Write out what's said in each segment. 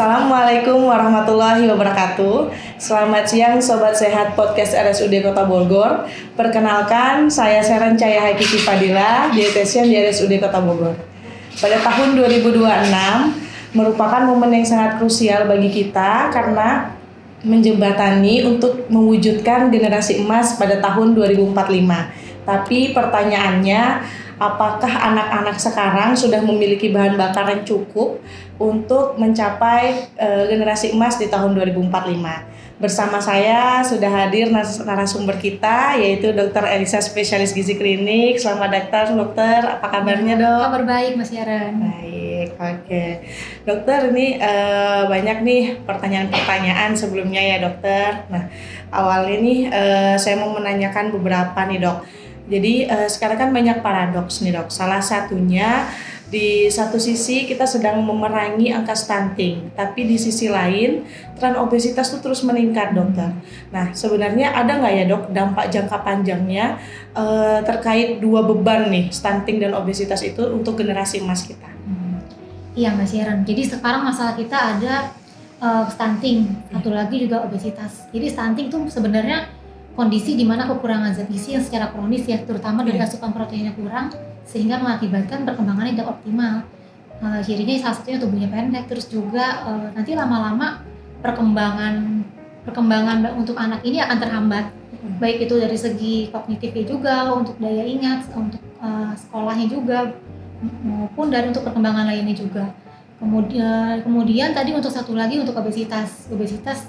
Assalamualaikum warahmatullahi wabarakatuh. Selamat siang Sobat Sehat Podcast RSUD Kota Bogor. Perkenalkan, saya Seren Caya Hakiki Fadila, dietitian di RSUD Kota Bogor. Pada tahun 2026 merupakan momen yang sangat krusial bagi kita karena menjembatani untuk mewujudkan generasi emas pada tahun 2045. Tapi pertanyaannya, apakah anak-anak sekarang sudah memiliki bahan bakar yang cukup untuk mencapai generasi emas di tahun 2045? Bersama saya sudah hadir narasumber kita, yaitu Dr. Elisa, spesialis gizi klinik. Selamat datang, dokter. Apa kabarnya, dok? Kabar baik, Mas Yaran. Baik, oke. Dokter, ini banyak nih pertanyaan-pertanyaan sebelumnya ya, dokter. Nah, awalnya nih saya mau menanyakan beberapa nih, dok. Jadi sekarang kan banyak paradoks nih, dok. Salah satunya, di satu sisi kita sedang memerangi angka stunting, tapi di sisi lain tren obesitas itu terus meningkat, dokter. Nah, sebenarnya ada nggak ya, dok, dampak jangka panjangnya terkait dua beban nih, stunting dan obesitas itu untuk generasi emas kita? Iya, Mas Yaran. Jadi sekarang masalah kita ada stunting, satu lagi juga obesitas. Jadi stunting itu sebenarnya kondisi di mana kekurangan zat gizi yang secara kronis ya, terutama dari asupan proteinnya kurang, sehingga mengakibatkan perkembangannya tidak optimal. Cirinya salah satunya tubuhnya pendek, terus juga nanti lama-lama perkembangan untuk anak ini akan terhambat, baik itu dari segi kognitifnya juga, untuk daya ingat, untuk sekolahnya juga, maupun dari untuk perkembangan lainnya juga. Kemudian tadi untuk satu lagi untuk obesitas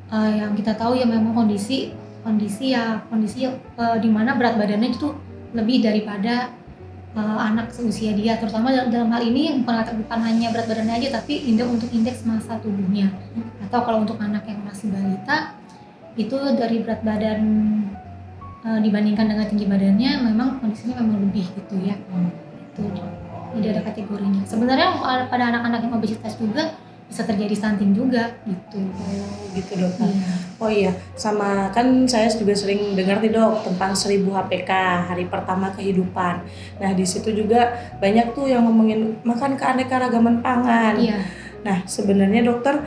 yang kita tahu ya memang kondisi di mana berat badannya itu lebih daripada anak seusia dia, terutama dalam hal ini bukan hanya berat badannya aja, tapi untuk indeks massa tubuhnya. Atau kalau untuk anak yang masih balita itu dari berat badan dibandingkan dengan tinggi badannya memang kondisinya memang lebih gitu ya. Itu jadi ada kategorinya. Sebenarnya pada anak-anak yang obesitas juga bisa terjadi stunting juga gitu. Gitu, dokter. Iya. Oh iya, sama kan saya juga sering dengar nih, dok, tentang 1000 HPK, hari pertama kehidupan. Nah, di situ juga banyak tuh yang ngomongin makan keanekaragaman pangan. Iya. Nah, sebenarnya dokter,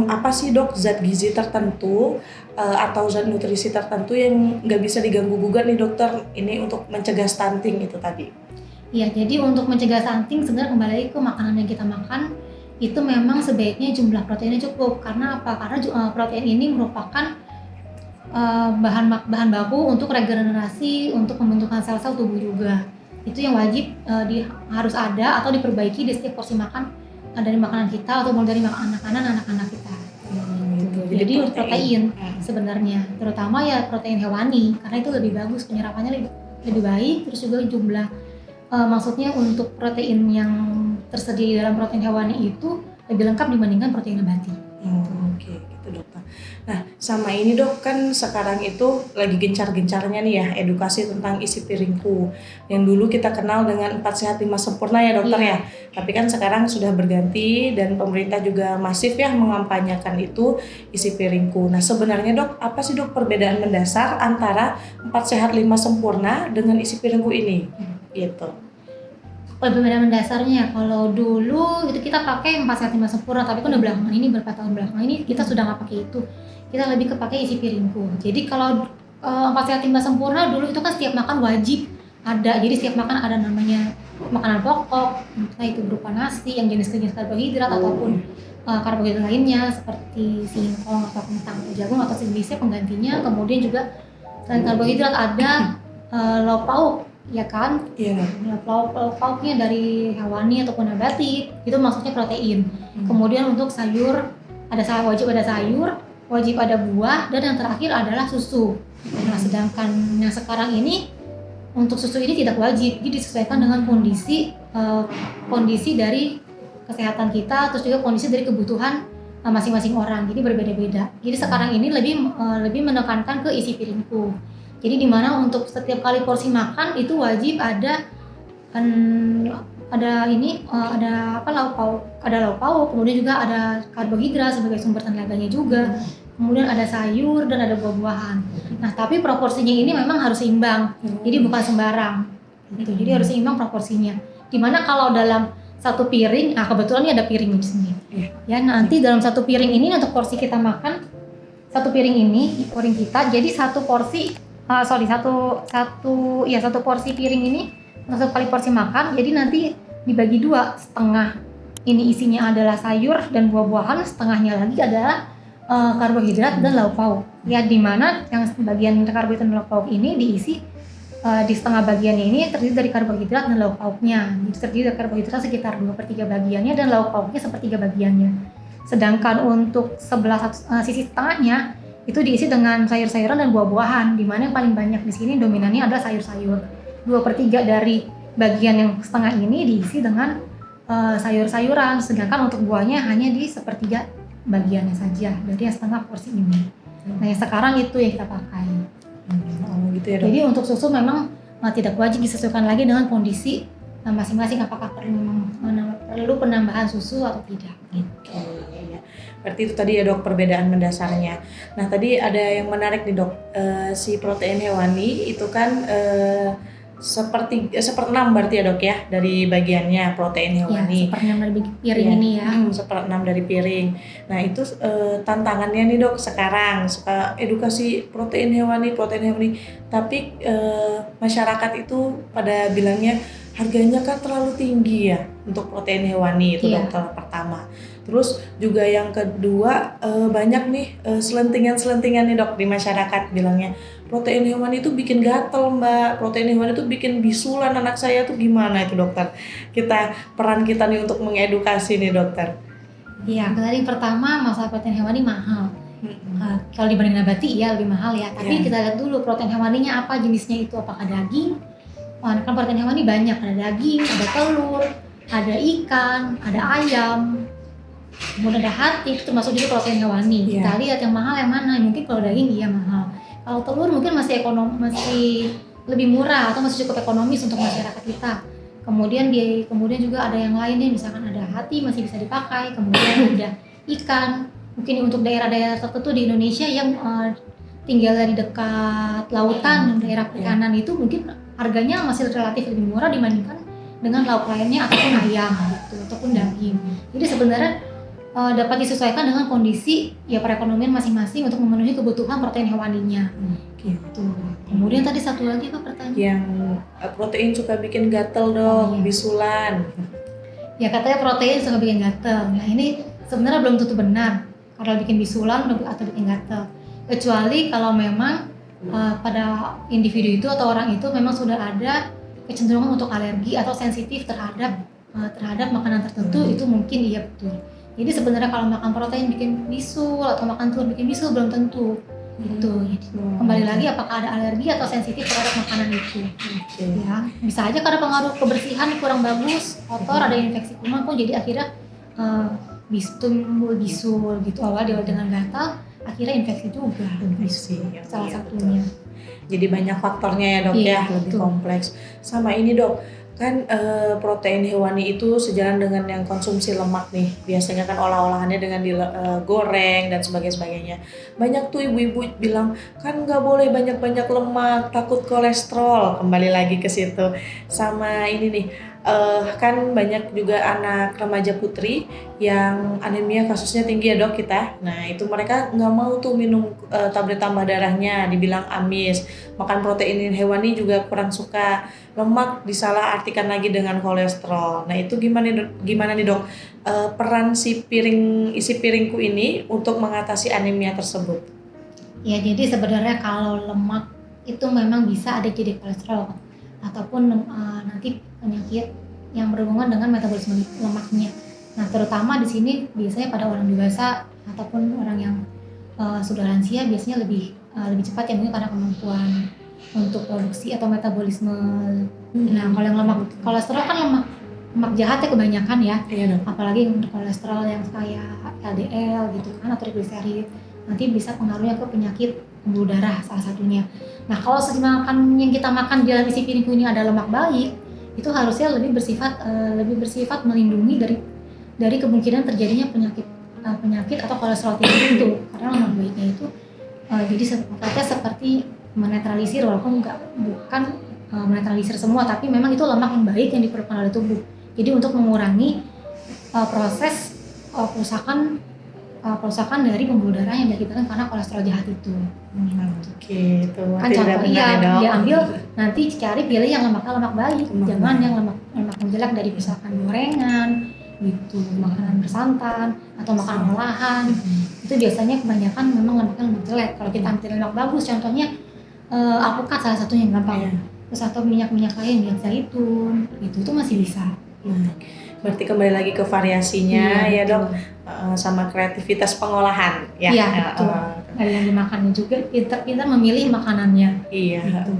apa sih, dok, zat gizi tertentu atau zat nutrisi tertentu yang nggak bisa diganggu gugat nih, dokter, ini untuk mencegah stunting itu tadi? Iya, jadi untuk mencegah stunting sebenarnya kembali lagi ke makanan yang kita makan. Itu memang sebaiknya jumlah proteinnya cukup. Karena apa? Karena protein ini merupakan bahan baku untuk regenerasi, untuk pembentukan sel-sel tubuh juga. Itu yang wajib harus ada atau diperbaiki di setiap porsi makan dari makanan kita atau dari makanan anak-anak kita. Jadi protein sebenarnya, terutama ya protein hewani, karena itu lebih bagus, penyerapannya lebih baik, terus juga jumlah maksudnya untuk protein yang tersedia di dalam protein hewani itu lebih lengkap dibandingkan protein nabati. Oke, gitu, dokter. Nah, sama ini, dok, kan sekarang itu lagi gencar-gencarnya nih ya edukasi tentang isi piringku. Yang dulu kita kenal dengan 4 sehat 5 sempurna ya, dokter. Iya. Ya. Tapi kan sekarang sudah berganti dan pemerintah juga masif ya mengampanyakan itu isi piringku. Nah, sebenarnya, dok, apa sih, dok, perbedaan mendasar antara 4 sehat 5 sempurna dengan isi piringku ini? Gitu. Perbedaan mendasarnya, kalau dulu itu kita pakai 4 sehat 5 sempurna, tapi kan udah belakangan ini, beberapa tahun belakangan ini kita sudah nggak pakai itu. Kita lebih kepakai isi piringku. Jadi kalau 4 sehat 5 sempurna dulu itu kan setiap makan wajib ada. Jadi setiap makan ada namanya makanan pokok, entah itu berupa nasi yang jenis-jenis karbohidrat ataupun karbohidrat lainnya seperti singkong atau kentang atau jagung atau sejenisnya penggantinya. Kemudian juga selain karbohidrat ada lauk pauk, ya kan? Iya. Pauknya dari hewani ataupun nabati, itu maksudnya protein. Kemudian untuk sayur wajib ada sayur, wajib ada buah, dan yang terakhir adalah susu. Nah, sedangkan yang sekarang ini untuk susu ini tidak wajib, jadi disesuaikan dengan kondisi dari kesehatan kita, terus juga kondisi dari kebutuhan masing-masing orang. Jadi berbeda-beda. Jadi sekarang ini lebih menekankan ke isi piringku. Jadi di mana untuk setiap kali porsi makan itu wajib ada lauk pauk, kemudian juga ada karbohidrat sebagai sumber tenaganya juga. Kemudian ada sayur dan ada buah-buahan. Nah, tapi proporsinya ini memang harus seimbang. Jadi bukan sembarang. Gitu. Jadi harus seimbang proporsinya. Dimana kalau dalam satu piring, kebetulan ini ada piring di sini. Iya. Ya, nanti dalam satu piring ini untuk porsi kita makan, satu piring ini piring kita, jadi satu porsi satu porsi piring ini untuk satu kali porsi makan, jadi nanti dibagi dua, setengah ini isinya adalah sayur dan buah-buahan, setengahnya lagi adalah karbohidrat dan lauk pauk. Ya, di mana yang bagian karbohidrat dan lauk pauk ini diisi di setengah bagiannya ini terdiri dari karbohidrat dan lauk pauknya. Jadi terdiri dari karbohidrat sekitar 2/3 bagiannya dan lauk pauknya 1/3 bagiannya. Sedangkan untuk sisi setengahnya itu diisi dengan sayur-sayuran dan buah-buahan, di mana yang paling banyak di sini dominannya adalah sayur-sayur. 2/3 dari bagian yang setengah ini diisi dengan sayur-sayuran, sedangkan untuk buahnya hanya di 1/3 bagiannya saja dari yang setengah porsi ini. Nah, yang sekarang itu yang kita pakai. Gitu ya, Dok. Jadi untuk susu memang tidak wajib disesuaikan lagi dengan kondisi masing-masing, apakah perlu penambahan susu atau tidak. Gitu. Iya. Berarti itu tadi ya, Dok, perbedaan mendasarnya. Nah, tadi ada yang menarik nih, Dok. Si protein hewani itu kan seperenam berarti ya, Dok, ya, dari bagiannya protein hewani. Ya, 1/6 dari piring Iya. ini ya. 1/6 dari piring. Nah, itu tantangannya nih, Dok, sekarang suka edukasi protein hewani. Tapi masyarakat itu pada bilangnya harganya kan terlalu tinggi ya untuk protein hewani itu, Iya. Dokter, pertama. Terus juga yang kedua, banyak nih selentingan nih, Dok, di masyarakat bilangnya protein hewani itu bikin gatel, Mbak. Protein hewani itu bikin bisulan anak saya tuh, gimana itu, Dokter? Peran kita nih untuk mengedukasi nih, Dokter. Iya, tadi pertama masalah protein hewani mahal. Kalau dibanding nabati ya lebih mahal ya. Tapi kita lihat dulu protein hewaninya apa jenisnya itu, apakah daging? Kan protein hewani banyak, ada daging, ada telur, ada ikan, ada ayam, kemudian ada hati, itu termasuk juga protein hewani. Kita lihat yang mahal yang mana. Mungkin kalau daging iya mahal. Kalau telur mungkin masih lebih murah atau masih cukup ekonomis untuk masyarakat kita. Kemudian juga ada yang lainnya, misalkan ada hati masih bisa dipakai. Kemudian ada ikan. Mungkin untuk daerah-daerah tertentu di Indonesia yang tinggal di dekat lautan, daerah perikanan itu mungkin harganya masih relatif lebih murah dibandingkan dengan lauk lainnya ataupun ayam gitu, ataupun daging. Jadi sebenarnya dapat disesuaikan dengan kondisi ya perekonomian masing-masing untuk memenuhi kebutuhan protein hewaninya. Gitu. Kemudian tadi satu lagi apa pertanyaan? Yang protein suka bikin gatel, Dok, iya. bisulan. Ya, katanya protein suka bikin gatel. Nah, ini sebenarnya belum tentu benar kalau bikin bisulan atau bikin gatel. Kecuali kalau memang pada individu itu atau orang itu memang sudah ada kecenderungan untuk alergi atau sensitif terhadap makanan tertentu, itu mungkin iya betul. Jadi sebenarnya kalau makan protein bikin bisul atau makan telur bikin bisul belum tentu. Gitu. Kembali lagi apakah ada alergi atau sensitif terhadap makanan itu. Ya, bisa aja karena pengaruh kebersihan kurang bagus, kotor, ada infeksi kuman pun jadi akhirnya timbul bisul gitu. Awal dengan gatal, akhirnya infeksi juga. Salah satunya. Jadi banyak faktornya ya, Dok, ya, lebih kompleks. Sama ini, Dok, kan protein hewani itu sejalan dengan yang konsumsi lemak nih. Biasanya kan olah-olahannya dengan digoreng dan sebagainya. Banyak tuh ibu-ibu bilang kan nggak boleh banyak-banyak lemak, takut kolesterol. Kembali lagi ke situ. Sama ini nih, kan banyak juga anak remaja putri yang anemia kasusnya tinggi ya, Dok, kita. Nah, itu mereka nggak mau tuh minum tablet tambah darahnya, dibilang amis. Makan protein hewani juga kurang suka. Lemak disalahartikan lagi dengan kolesterol. Nah, itu gimana nih, Dok? Peran isi piringku ini untuk mengatasi anemia tersebut. Ya, jadi sebenarnya kalau lemak itu memang bisa ada jadi kolesterol ataupun nanti penyakit yang berhubungan dengan metabolisme lemaknya. Nah, terutama di sini biasanya pada orang dewasa ataupun orang yang sudah lansia biasanya lebih cepat ya, mungkin karena kemampuan untuk produksi atau metabolisme. Nah, kalau yang lemak kolesterol kan lemak jahat ya kebanyakan ya. Apalagi untuk kolesterol yang kayak LDL gitu kan atau trigliserid, nanti bisa pengaruhnya ke penyakit pembuluh darah salah satunya. Nah, kalau yang kita makan di dalam isi piringku ini ada lemak baik, itu harusnya lebih bersifat melindungi dari kemungkinan terjadinya penyakit atau kolesterol tinggi itu, karena lemak baiknya itu jadi seperti menetralisir, walaupun bukan menetralisir semua, tapi memang itu lemak yang baik yang diperlukan oleh tubuh. Jadi untuk mengurangi proses kerusakan dari pembuluh darah yang diakibatkan karena kolesterol jahat itu. Oke, itu Kan tidak contoh benar ya, Dok. diambil nanti cari pilih yang lemaknya lemak baik, Lemak jangan baik. yang lemak menjelek dari misalkan gorengan gitu, makanan bersantan atau makanan olahan. Itu biasanya kebanyakan memang lemaknya lemak jelek. Kalau kita ambil lemak bagus, contohnya alpukat salah satunya yang gampang. Iya. Terus atau minyak-minyak lain, minyak zaitun, itu masih bisa. Berarti kembali lagi ke variasinya ya, betul. Dok. Sama kreativitas pengolahan ya. Iya, betul. Ada yang dimakannya juga, pintar-pintar memilih makanannya. Iya. Gitu.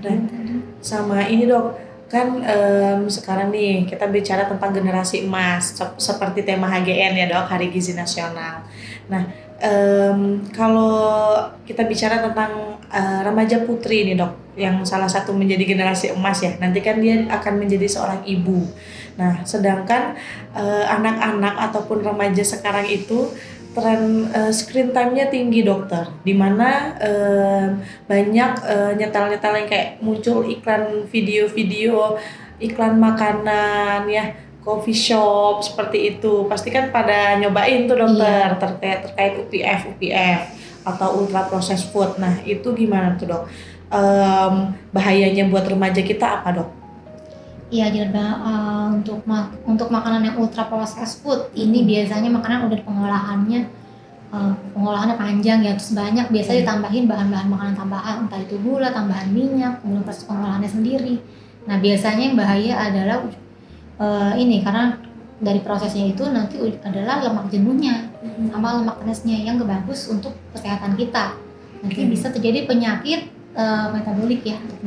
Dan sama ini, Dok, kan sekarang nih kita bicara tentang generasi emas seperti tema HGN ya, Dok, Hari Gizi Nasional. Nah, kalau kita bicara tentang remaja putri nih, Dok, yang salah satu menjadi generasi emas ya, nanti kan dia akan menjadi seorang ibu. Nah, sedangkan anak-anak ataupun remaja sekarang itu tren screen time-nya tinggi, dokter, dimana banyak nyetel-nyetel yang kayak muncul iklan video-video, iklan makanan ya, coffee shop seperti itu. Pasti kan pada nyobain tuh, dokter, terkait UPF atau ultra processed food. Nah, itu gimana tuh, Dok? Bahayanya buat remaja kita apa, Dok? Iya, jadi untuk makanan yang ultra processed food ini biasanya makanan udah pengolahannya panjang ya, terus banyak, biasanya ditambahin bahan-bahan makanan tambahan, entah itu gula, tambahan minyak, kemudian proses pengolahannya sendiri. Nah, biasanya yang bahaya adalah ini, karena dari prosesnya itu nanti adalah lemak jenuhnya sama lemak panesnya yang gak bagus untuk kesehatan kita. Nanti bisa terjadi penyakit metabolik ya, untuk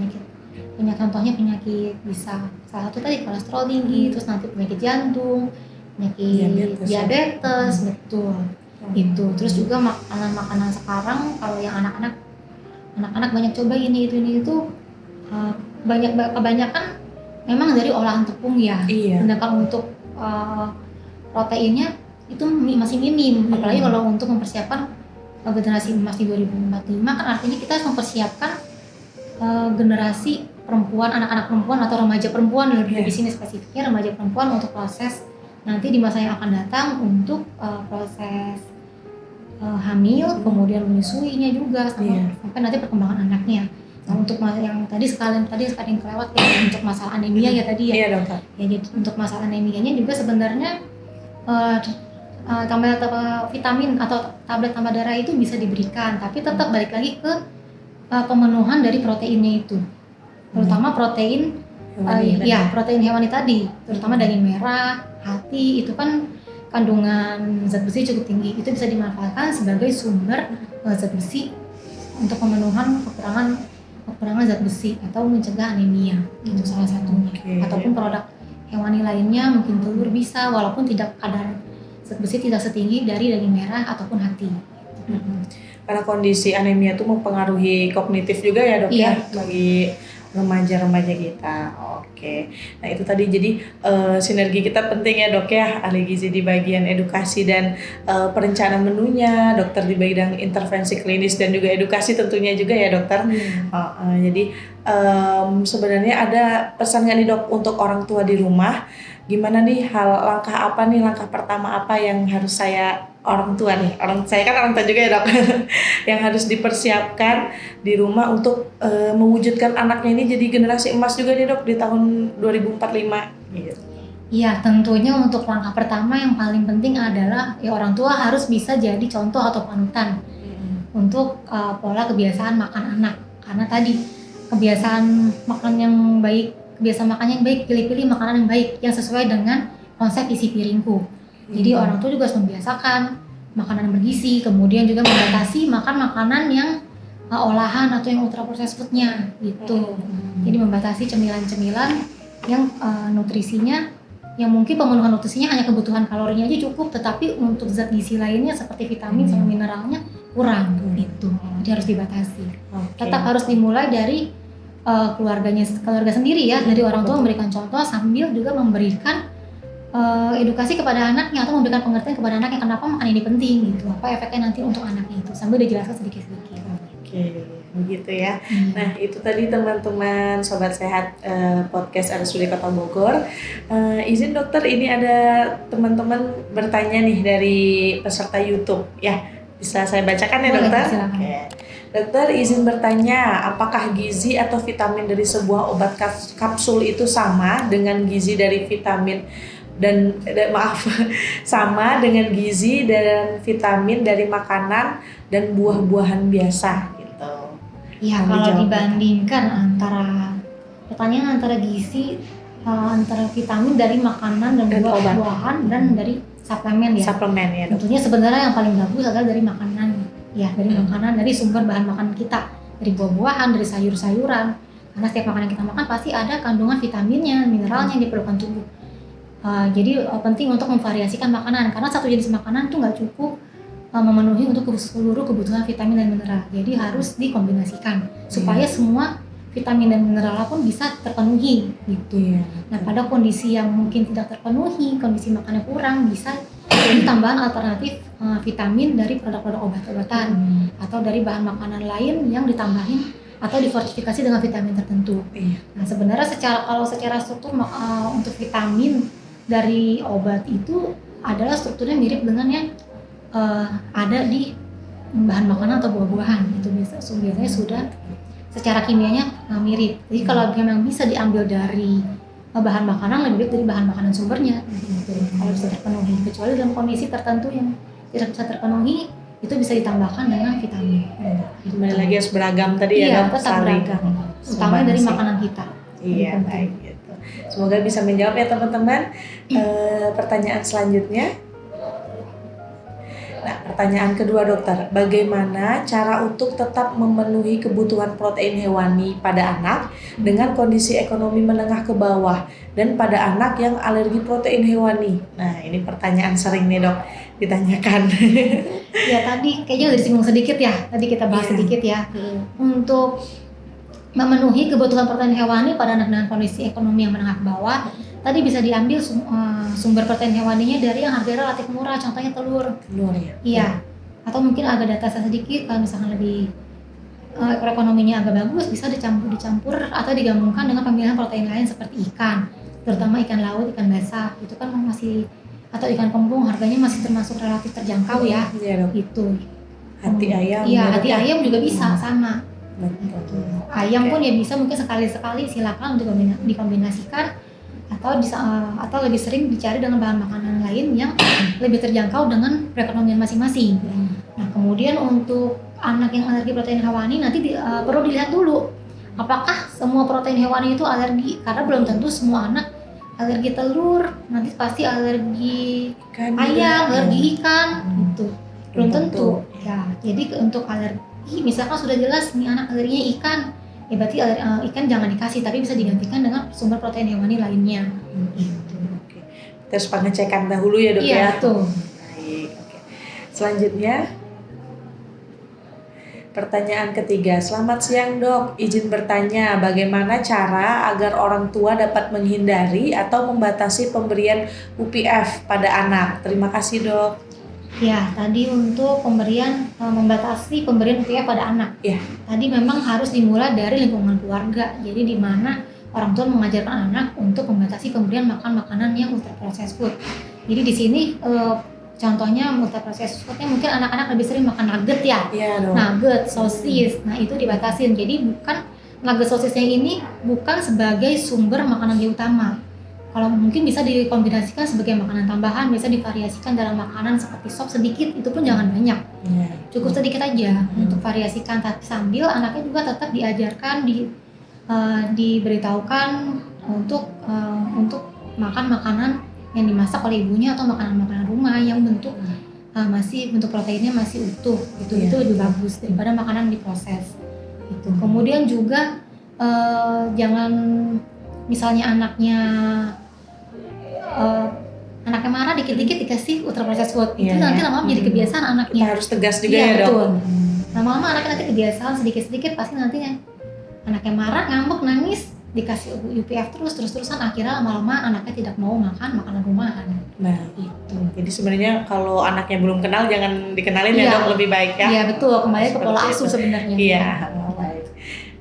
contohnya penyakit bisa salah satu tadi kolesterol tinggi, terus nanti penyakit jantung, penyakit diabetes, betul. Itu terus juga makanan sekarang, kalau yang anak-anak banyak coba ini itu kebanyakan memang dari olahan tepung ya. Sedangkan untuk proteinnya itu masih minim, apalagi kalau untuk mempersiapkan generasi emas di 2045, kan artinya kita harus mempersiapkan generasi perempuan, anak-anak perempuan atau remaja perempuan, lebih di sini spesifiknya remaja perempuan, untuk proses nanti di masa yang akan datang untuk proses hamil, kemudian menyusuinya juga, sampai nanti perkembangan anaknya. Nah, untuk yang tadi sekalian kelewat ya, untuk masalah anemia ya tadi ya. Iya, dokter. Ya, jadi untuk masalah anemianya juga sebenarnya tambah vitamin atau tablet tambah darah itu bisa diberikan, tapi tetap balik lagi ke pemenuhan dari proteinnya itu, terutama protein protein hewani tadi, terutama daging merah, hati, itu kan kandungan zat besi cukup tinggi, itu bisa dimanfaatkan sebagai sumber zat besi untuk pemenuhan kekurangan zat besi atau mencegah anemia, itu salah satunya. Ataupun produk hewani lainnya, mungkin telur bisa, walaupun tidak kadar zat besi tidak setinggi dari daging merah ataupun hati. Karena kondisi anemia itu mempengaruhi kognitif juga ya, Dok, ya, bagi remaja-remaja kita. Oke. Nah, itu tadi jadi sinergi kita penting ya, Dok, ya. Ahli gizi di bagian edukasi dan perencanaan menunya, dokter di bidang intervensi klinis dan juga edukasi tentunya juga ya, dokter. Jadi sebenarnya ada pesan nggak nih, Dok, untuk orang tua di rumah? Gimana nih langkah pertama apa yang harus orang saya kan orang tua juga ya, Dok, yang harus dipersiapkan di rumah untuk mewujudkan anaknya ini jadi generasi emas juga nih, Dok, di tahun 2045 gitu. Iya, tentunya untuk langkah pertama yang paling penting adalah ya orang tua harus bisa jadi contoh atau panutan untuk pola kebiasaan makan anak, karena tadi kebiasaan makan yang baik, pilih-pilih makanan yang baik yang sesuai dengan konsep isi piringku. Jadi orang tua juga harus membiasakan makanan bergizi, kemudian juga membatasi makan makanan yang olahan atau yang ultra processed food-nya gitu. Jadi membatasi cemilan-cemilan yang nutrisinya, yang mungkin pemenuhan nutrisinya hanya kebutuhan kalorinya aja cukup, tetapi untuk zat gizi lainnya seperti vitamin sama mineralnya kurang gitu. Jadi harus dibatasi. Tetap harus dimulai dari keluarga sendiri ya, dari orang tua memberikan contoh sambil juga memberikan edukasi kepada anaknya atau memberikan pengertian kepada anaknya kenapa makan ini penting gitu, apa efeknya nanti untuk anaknya itu, sambil dijelaskan sedikit-sedikit. Oke. begitu ya. Iya. Nah, itu tadi teman-teman Sobat Sehat podcast RSUD Kota Bogor. Izin dokter, ini ada teman-teman bertanya nih dari peserta YouTube ya. Bisa saya bacakan ya Boleh, dokter? silakan. Oke. Dokter izin bertanya, apakah gizi atau vitamin dari sebuah obat kapsul itu sama dengan gizi dari vitamin sama dengan gizi dan vitamin dari makanan dan buah-buahan biasa gitu. Ya, Mau kalau dijawab, dibandingkan pertanyaan antara gizi, antara vitamin dari makanan dan Dan obat. buah-buahan dan dari suplemen ya. Suplemen ya dok. Tentunya sebenarnya yang paling bagus adalah dari makanan, ya dari makanan, dari sumber bahan makanan kita, dari buah-buahan, dari sayur-sayuran. Karena setiap makanan yang kita makan pasti ada kandungan vitaminnya, mineralnya yang diperlukan tubuh. Jadi penting untuk memvariasikan makanan, karena satu jenis makanan tuh nggak cukup memenuhi untuk seluruh kebutuhan vitamin dan mineral. Jadi harus dikombinasikan supaya semua vitamin dan mineral pun bisa terpenuhi gitu. Iya. Nah, pada kondisi yang mungkin tidak terpenuhi, kondisi makannya kurang, bisa jadi tambahan alternatif vitamin dari produk-produk obat-obatan atau dari bahan makanan lain yang ditambahin atau difortifikasi dengan vitamin tertentu. Iya. Nah, sebenarnya kalau secara struktur untuk vitamin dari obat itu adalah strukturnya mirip dengan yang ada di bahan makanan atau buah-buahan. Itu biasanya sudah secara kimianya mirip. Jadi kalau memang bisa diambil dari bahan makanan, lebih baik dari bahan makanan sumbernya gitu. Kalau bisa terpenuhi, kecuali dalam kondisi tertentu yang tidak bisa terpenuhi, itu bisa ditambahkan dengan vitamin. Kembali lagi harus beragam tadi ya Iya, dok. tetap beragam. Utamanya dari makanan kita. Iya, Penting. baik gitu. Semoga bisa menjawab ya teman-teman. Pertanyaan selanjutnya. Nah, pertanyaan kedua dokter, bagaimana cara untuk tetap memenuhi kebutuhan protein hewani pada anak dengan kondisi ekonomi menengah ke bawah dan pada anak yang alergi protein hewani? Nah, ini pertanyaan sering nih dok ditanyakan. Ya tadi kayaknya udah disinggung sedikit ya. Tadi kita bahas Iya. sedikit ya. Untuk memenuhi kebutuhan protein hewani pada anak dengan kondisi ekonomi yang menengah ke bawah, tadi bisa diambil sumber protein hewaninya dari yang harganya relatif murah, contohnya telur. Telur ya? Iya. Atau mungkin agak data sedikit, kalau misalkan lebih ekonominya agak bagus, bisa dicampur atau digabungkan dengan pemilihan protein lain seperti ikan, terutama ikan laut, ikan basah. Itu kan masih, atau ikan kembung, harganya masih termasuk relatif terjangkau ya. Iya dok. Itu. Hati ayam. Iya, ya, dok, hati ya? ayam juga bisa sama. Betul. Ayam Oke. pun ya bisa mungkin sekali-sekali silakan untuk dikombinasikan atau lebih sering dicari dengan bahan makanan lain yang lebih terjangkau dengan perekonomian masing-masing. Nah, kemudian untuk anak yang alergi protein hewani nanti perlu dilihat dulu apakah semua protein hewani itu alergi, karena belum tentu semua anak alergi telur, nanti pasti alergi Kan ayam, juga, alergi ya. ikan gitu. Belum tentu. tentu. Ya, jadi untuk alergi misalkan sudah jelas nih anak alerginya ikan, ya berarti ikan jangan dikasih, tapi bisa digantikan dengan sumber protein hewani lainnya. Gitu. Oke. Kita harus pengecekan dahulu ya dok Iya, ya. betul. Baik. Oke. Selanjutnya pertanyaan ketiga. Selamat siang dok, izin bertanya bagaimana cara agar orang tua dapat menghindari atau membatasi pemberian UPF pada anak. Terima kasih dok. Ya, tadi untuk membatasi pemberian UPF pada anak. Iya. Tadi memang harus dimulai dari lingkungan keluarga. Jadi di mana orang tua mengajarkan anak untuk membatasi pemberian makanan yang ultra processed food. Jadi di sini contohnya ultra processed foodnya mungkin anak-anak lebih sering makan nugget ya. Iya dok. Nugget, sosis. Nah, itu dibatasin. Jadi bukan nugget sosisnya ini bukan sebagai sumber makanan yang utama. Kalau mungkin bisa dikombinasikan sebagai makanan tambahan, bisa divariasikan dalam makanan seperti sop sedikit, itu pun jangan banyak. Iya. Cukup sedikit aja untuk variasikan, tapi sambil anaknya juga tetap diajarkan, diberitahukan untuk makan makanan yang dimasak oleh ibunya atau makanan-makanan rumah yang bentuk bentuk proteinnya masih utuh. Itu lebih bagus daripada makanan diproses. Gitu. Kemudian juga jangan misalnya anaknya marah dikit-dikit dikasih ultra processed food, itu Iya, nanti ya. lama-lama jadi kebiasaan Kita anaknya. harus tegas juga Iya, ya dok. betul. Lama-lama anaknya nanti kebiasaan sedikit-sedikit, pasti nantinya anaknya marah, ngambek, nangis, dikasih UPF terus-terusan, akhirnya lama-lama anaknya tidak mau makan makanan rumahan. Nah, Gitu. jadi sebenarnya kalau anaknya belum kenal jangan dikenalin ya Iya. dok, lebih baik ya. Iya betul, kembali ke pola Seperti asuh itu. sebenarnya. Iya.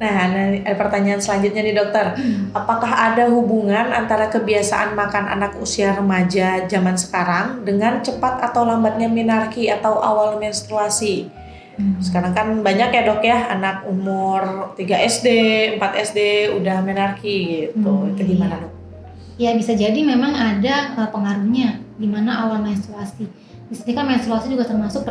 Nah, ada pertanyaan selanjutnya nih dokter. Apakah ada hubungan antara kebiasaan makan anak usia remaja zaman sekarang dengan cepat atau lambatnya menarki atau awal menstruasi? Sekarang kan banyak ya dok ya, anak umur 3 SD, 4 SD udah menarki gitu. Itu gimana dok? Ya bisa jadi memang ada pengaruhnya di mana awal menstruasi. Di sini kan menstruasi juga termasuk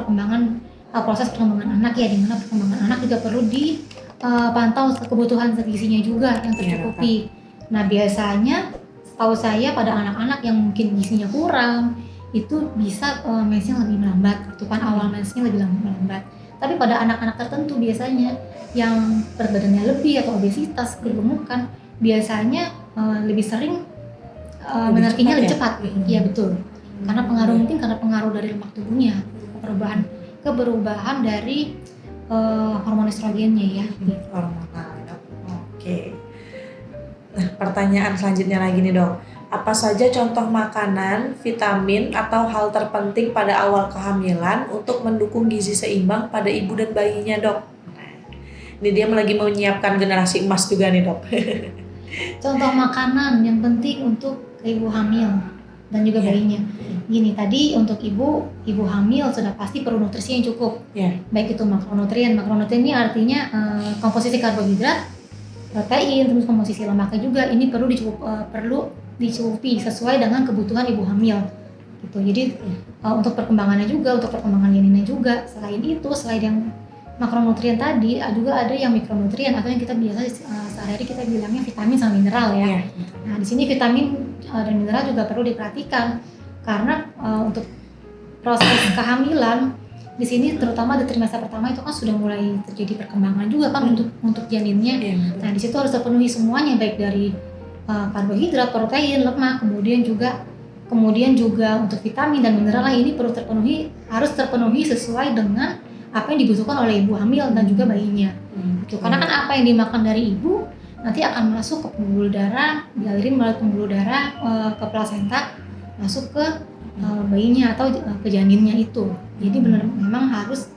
proses perkembangan anak ya, di mana perkembangan anak juga perlu dipantau kebutuhan gizinya juga yang tercukupi. Nah biasanya setahu saya pada anak-anak yang mungkin gizinya kurang itu bisa mensnya lebih melambat, ketupan awal mensnya lebih melambat. Tapi pada anak-anak tertentu biasanya yang berat badannya lebih atau obesitas, kegemukan, biasanya lebih sering menarkinya lebih cepat. Iya betul. Karena mungkin karena pengaruh dari lemak tubuhnya, keberubahan dari hormon estrogennya ya. Hormonal. Oke. Nah, pertanyaan selanjutnya lagi nih dok. Apa saja contoh makanan, vitamin, atau hal terpenting pada awal kehamilan untuk mendukung gizi seimbang pada ibu dan bayinya dok? Nah, ini dia lagi menyiapkan generasi emas juga nih dok. Contoh makanan yang penting untuk ibu hamil dan juga bayinya. Gini, tadi untuk ibu hamil sudah pasti perlu nutrisi yang cukup. Baik itu makronutrien. Makronutrien ini artinya komposisi karbohidrat, protein, terus komposisi lemaknya juga. Ini perlu dicukupi sesuai dengan kebutuhan ibu hamil. Gitu. Jadi untuk perkembangannya juga, untuk perkembangan janinnya juga. Selain itu, selain yang makronutrien tadi, juga ada yang mikronutrien atau yang kita biasa sehari-hari kita bilangnya vitamin sama mineral ya. Nah, di sini vitamin dan mineral juga perlu diperhatikan karena untuk proses kehamilan di sini terutama di trimester pertama itu kan sudah mulai terjadi perkembangan juga kan untuk janinnya. Nah, di situ harus terpenuhi semuanya baik dari karbohidrat, protein, lemak, kemudian juga untuk vitamin dan mineral ini harus terpenuhi sesuai dengan apa yang dibutuhkan oleh ibu hamil dan juga bayinya. Karena kan apa yang dimakan dari ibu nanti akan masuk ke pembuluh darah, dialirin melalui pembuluh darah ke plasenta, masuk ke bayinya atau ke janinnya itu. Jadi memang harus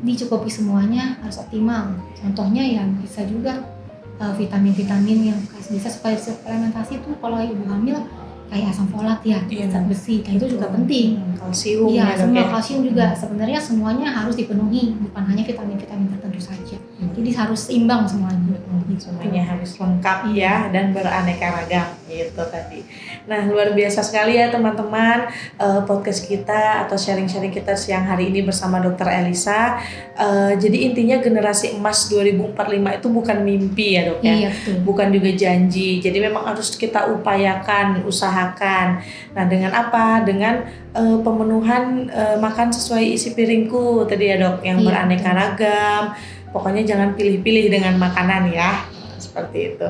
dicukupi semuanya, harus optimal. Contohnya ya bisa juga vitamin-vitamin yang bisa supaya suplementasi itu kalau ibu hamil kayak asam folat ya, zat besi, itu juga penting. Kalsium ya, semua kalsium juga sebenarnya semuanya harus dipenuhi, bukan hanya vitamin-vitamin tertentu saja. Jadi harus seimbang semuanya. Semuanya harus lengkap ya dan beraneka ragam gitu tadi. Nah, luar biasa sekali ya teman-teman, podcast kita atau sharing-sharing kita siang hari ini bersama Dr. Elisa. Jadi intinya generasi emas 2045 itu bukan mimpi ya dok ya, iya, bukan juga janji. Jadi memang harus kita upayakan, usahakan. Nah, dengan apa? Dengan pemenuhan makan sesuai isi piringku tadi ya dok, yang beraneka ragam. Pokoknya jangan pilih-pilih dengan makanan ya, seperti itu.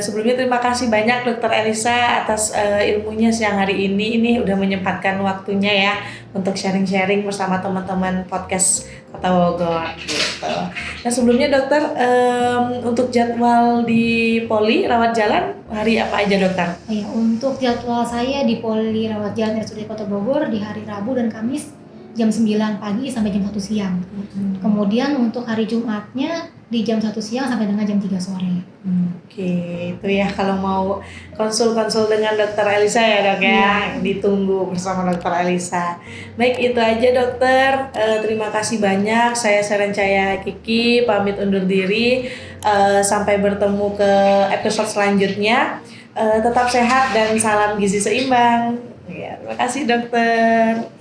Sebelumnya terima kasih banyak Dr. Elisa atas ilmunya siang hari ini. Ini udah menyempatkan waktunya ya untuk sharing-sharing bersama teman-teman podcast Kota Bogor. Gitu. Nah sebelumnya dokter, untuk jadwal di Poli Rawat Jalan hari apa aja dokter? Ya, untuk jadwal saya di Poli Rawat Jalan RSUD Kota Bogor di hari Rabu dan Kamis jam 9 pagi sampai jam 1 siang. Kemudian untuk hari Jumatnya di jam 1 siang sampai dengan jam 3 sore. Oke, itu ya kalau mau konsul-konsul dengan Dr. Elisa ya dok ya, ditunggu bersama Dr. Elisa. Baik, itu aja dokter. Terima kasih banyak. Saya Serencaya Kiki pamit undur diri. Sampai bertemu ke episode selanjutnya. Tetap sehat dan salam gizi seimbang. Ya, terima kasih dokter.